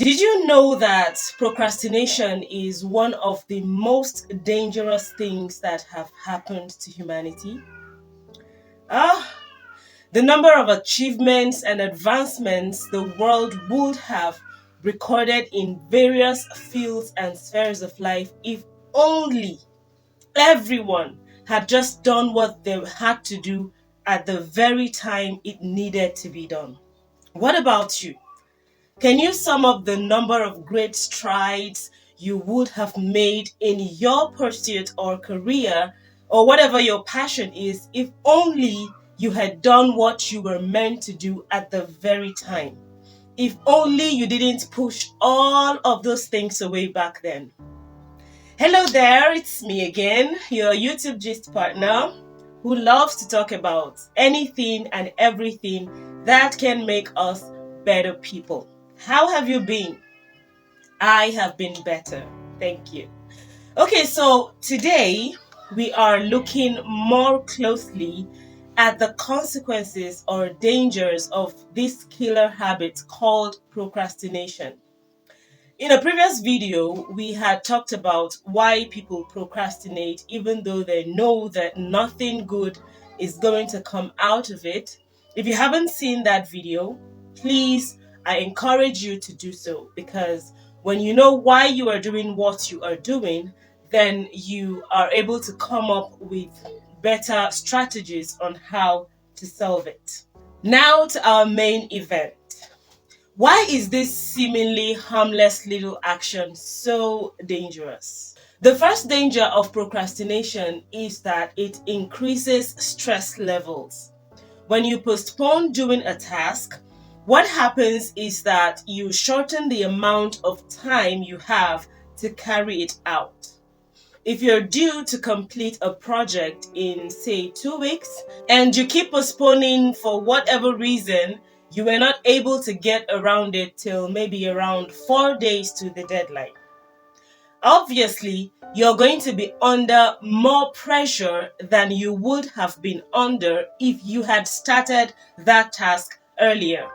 Did you know that procrastination is one of the most dangerous things that have happened to humanity? Ah, the number of achievements and advancements the world would have recorded in various fields and spheres of life if only everyone had just done what they had to do at the very time it needed to be done. What about you? Can you sum up the number of great strides you would have made in your pursuit or career or whatever your passion is if only you had done what you were meant to do at the very time? If only you didn't push all of those things away back then. Hello there, it's me again, your YouTube Gist partner who loves to talk about anything and everything that can make us better people. How have you been? I have been better. Thank you. Okay, so today we are looking more closely at the consequences or dangers of this killer habit called procrastination. In a previous video, we had talked about why people procrastinate even though they know that nothing good is going to come out of it. If you haven't seen that video, please, I encourage you to do so, because when you know why you are doing what you are doing, then you are able to come up with better strategies on how to solve it. Now to our main event. Why is this seemingly harmless little action so dangerous? The first danger of procrastination is that it increases stress levels. When you postpone doing a task, what happens is that you shorten the amount of time you have to carry it out. If you're due to complete a project in, say, 2 weeks, and you keep postponing for whatever reason, you were not able to get around it till maybe around 4 days to the deadline. Obviously, you're going to be under more pressure than you would have been under if you had started that task earlier.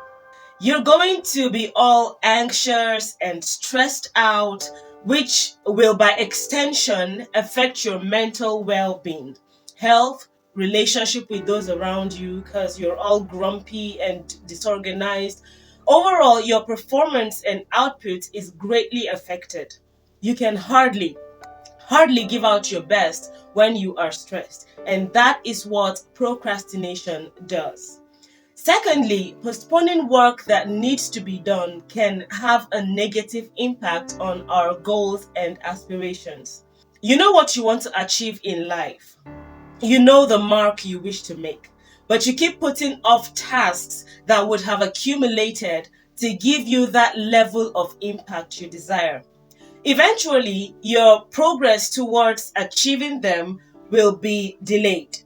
You're going to be all anxious and stressed out, which will by extension affect your mental well-being, health, relationship with those around you, because you're all grumpy and disorganized. Overall, your performance and output is greatly affected. You can hardly give out your best when you are stressed, and that is what procrastination does. Secondly, postponing work that needs to be done can have a negative impact on our goals and aspirations. You know what you want to achieve in life. You know the mark you wish to make, but you keep putting off tasks that would have accumulated to give you that level of impact you desire. Eventually, your progress towards achieving them will be delayed.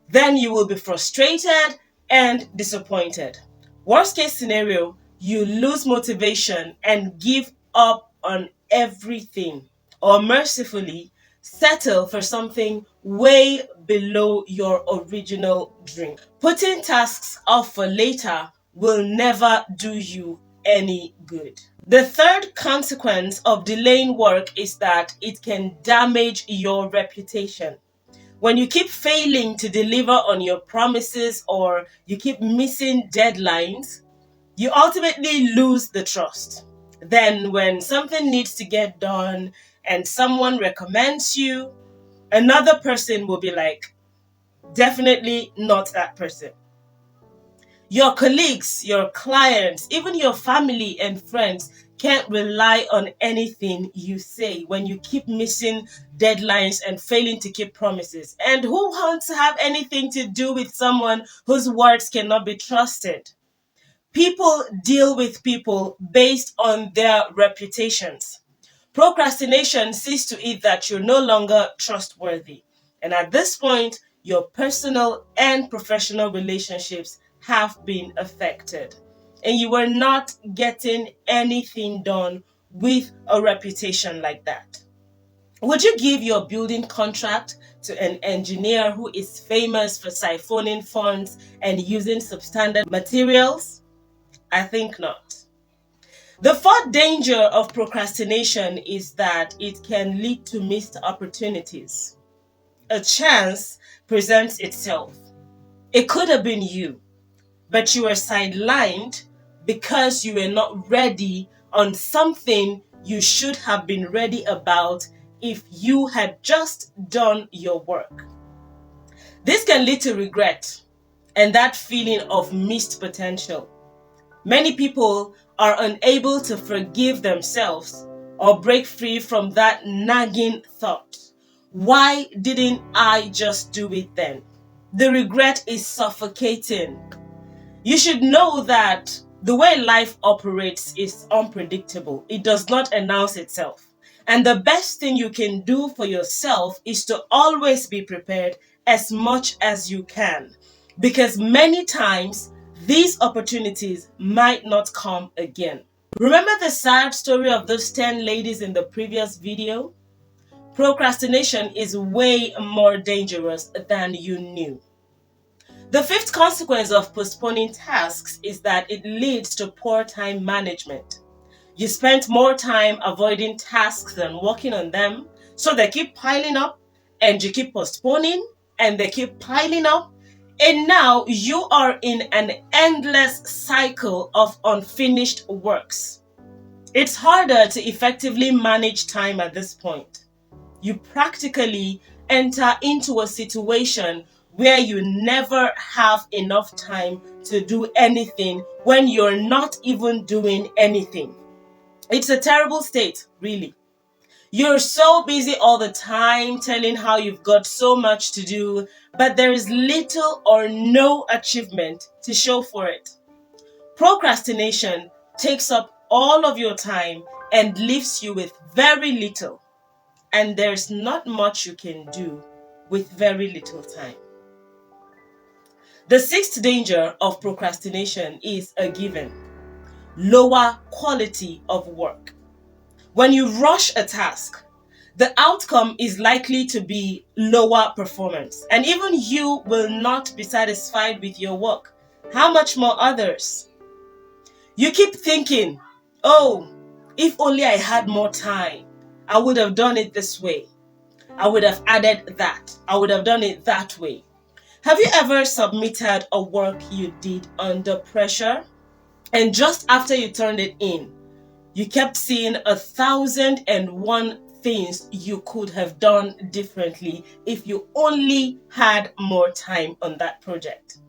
Then you will be frustrated and disappointed. Worst case scenario, you lose motivation and give up on everything, or mercifully settle for something way below your original dream. Putting tasks off for later will never do you any good. The third consequence of delaying work is that it can damage your reputation. When you keep failing to deliver on your promises or you keep missing deadlines, you ultimately lose the trust. Then, when something needs to get done and someone recommends you, another person will be like, definitely not that person. Your colleagues, your clients, even your family and friends can't rely on anything you say when you keep missing deadlines and failing to keep promises. And who wants to have anything to do with someone whose words cannot be trusted? People deal with people based on their reputations. Procrastination sees to it that you're no longer trustworthy. And at this point, your personal and professional relationships have been affected. And you are not getting anything done with a reputation like that. Would you give your building contract to an engineer who is famous for siphoning funds and using substandard materials? I think not. The fourth danger of procrastination is that it can lead to missed opportunities. A chance presents itself. It could have been you, but you were sidelined because you were not ready on something you should have been ready about if you had just done your work. This can lead to regret and that feeling of missed potential. Many people are unable to forgive themselves or break free from that nagging thought. Why didn't I just do it then? The regret is suffocating. You should know that the way life operates is unpredictable. It does not announce itself. And the best thing you can do for yourself is to always be prepared as much as you can. Because many times, these opportunities might not come again. Remember the sad story of those 10 ladies in the previous video? Procrastination is way more dangerous than you knew. The fifth consequence of postponing tasks is that it leads to poor time management. You spent more time avoiding tasks than working on them, so they keep piling up, and you keep postponing, and they keep piling up, and now you are in an endless cycle of unfinished works. It's harder to effectively manage time at this point. You practically enter into a situation where you never have enough time to do anything when you're not even doing anything. It's a terrible state, really. You're so busy all the time telling how you've got so much to do, but there is little or no achievement to show for it. Procrastination takes up all of your time and leaves you with very little. And there's not much you can do with very little time. The sixth danger of procrastination is a given: lower quality of work. When you rush a task, the outcome is likely to be lower performance, and even you will not be satisfied with your work. How much more others? You keep thinking, oh, if only I had more time, I would have done it this way. I would have added that. I would have done it that way. Have you ever submitted a work you did under pressure? And just after you turned it in, you kept seeing 1,001 things you could have done differently if you only had more time on that project.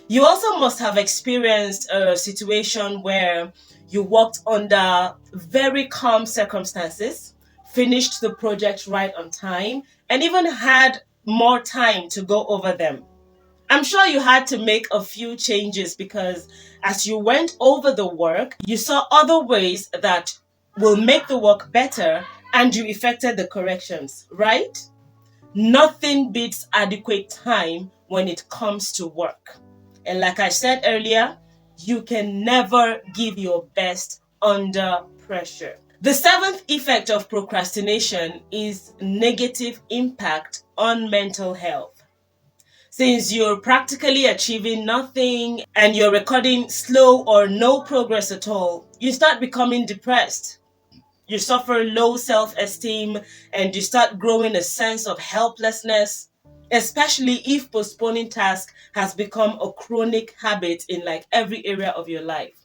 You also must have experienced a situation where you worked under very calm circumstances, finished the project right on time, and even had more time to go over them. I'm sure you had to make a few changes because as you went over the work, you saw other ways that will make the work better and you effected the corrections, right? Nothing beats adequate time when it comes to work. And like I said earlier, you can never give your best under pressure. The seventh effect of procrastination is negative impact on mental health. Since you're practically achieving nothing and you're recording slow or no progress at all, you start becoming depressed. You suffer low self-esteem and you start growing a sense of helplessness, especially if postponing tasks has become a chronic habit in like every area of your life.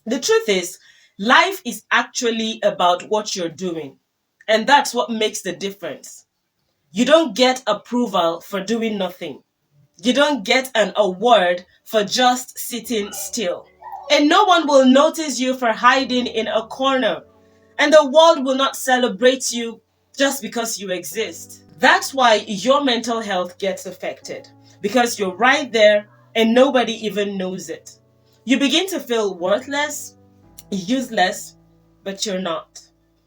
The truth is, life is actually about what you're doing, and that's what makes the difference. You don't get approval for doing nothing. You don't get an award for just sitting still. And no one will notice you for hiding in a corner. And the world will not celebrate you just because you exist. That's why your mental health gets affected. Because you're right there and nobody even knows it. You begin to feel worthless, useless, but you're not.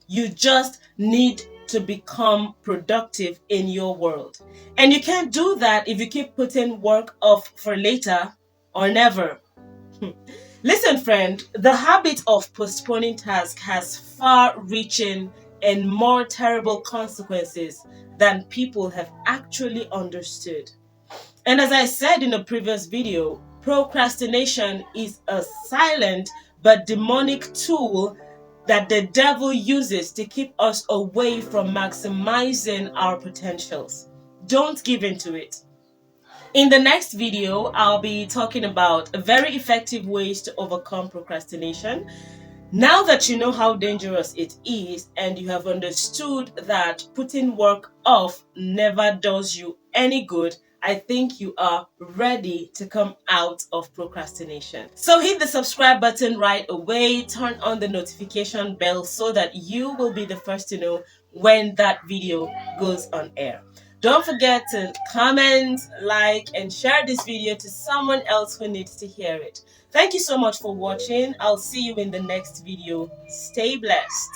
You just need to become productive in your world. And you can't do that if you keep putting work off for later or never. Listen, friend, the habit of postponing tasks has far-reaching and more terrible consequences than people have actually understood. And as I said in a previous video, procrastination is a silent but demonic tool that the devil uses to keep us away from maximizing our potentials. Don't give in to it. In the next video, I'll be talking about very effective ways to overcome procrastination. Now that you know how dangerous it is and you have understood that putting work off never does you any good, I think you are ready to come out of procrastination. So hit the subscribe button right away, turn on the notification bell so that you will be the first to know when that video goes on air. Don't forget to comment, like, and share this video to someone else who needs to hear it. Thank you so much for watching. I'll see you in the next video. Stay blessed.